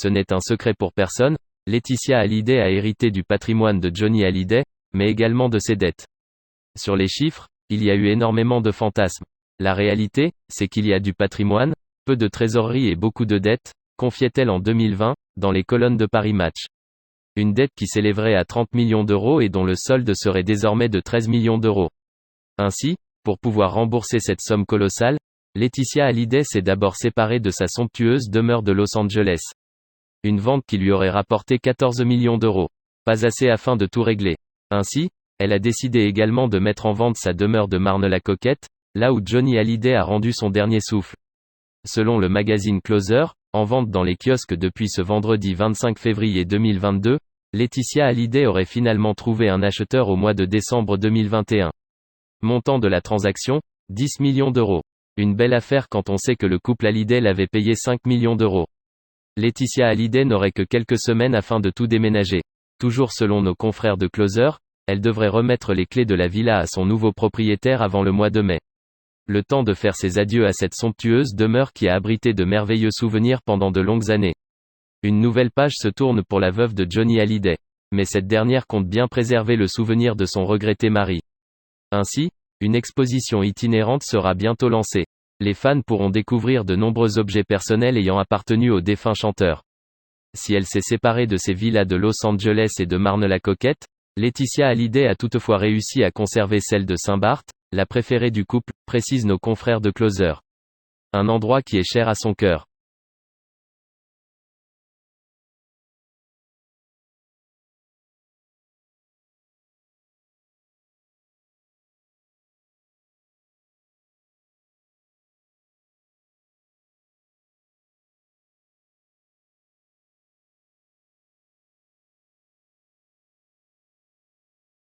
Ce n'est un secret pour personne, Laetitia Hallyday a hérité du patrimoine de Johnny Hallyday, mais également de ses dettes. Sur les chiffres, il y a eu énormément de fantasmes. La réalité, c'est qu'il y a du patrimoine, peu de trésorerie et beaucoup de dettes, confiait-elle en 2020, dans les colonnes de Paris Match. Une dette qui s'élèverait à 30 millions d'euros et dont le solde serait désormais de 13 millions d'euros. Ainsi, pour pouvoir rembourser cette somme colossale, Laetitia Hallyday s'est d'abord séparée de sa somptueuse demeure de Los Angeles. Une vente qui lui aurait rapporté 14 millions d'euros. Pas assez afin de tout régler. Ainsi, elle a décidé également de mettre en vente sa demeure de Marne-la-Coquette, là où Johnny Hallyday a rendu son dernier souffle. Selon le magazine Closer, en vente dans les kiosques depuis ce vendredi 25 février 2022, Laetitia Hallyday aurait finalement trouvé un acheteur au mois de décembre 2021. Montant de la transaction, 10 millions d'euros. Une belle affaire quand on sait que le couple Hallyday l'avait payé 5 millions d'euros. Laetitia Hallyday n'aurait que quelques semaines afin de tout déménager. Toujours selon nos confrères de Closer, elle devrait remettre les clés de la villa à son nouveau propriétaire avant le mois de mai. Le temps de faire ses adieux à cette somptueuse demeure qui a abrité de merveilleux souvenirs pendant de longues années. Une nouvelle page se tourne pour la veuve de Johnny Hallyday. Mais cette dernière compte bien préserver le souvenir de son regretté mari. Ainsi, une exposition itinérante sera bientôt lancée. Les fans pourront découvrir de nombreux objets personnels ayant appartenu au défunt chanteur. Si elle s'est séparée de ses villas de Los Angeles et de Marne-la-Coquette, Laetitia Hallyday a toutefois réussi à conserver celle de Saint-Barth, la préférée du couple, précisent nos confrères de Closer. Un endroit qui est cher à son cœur.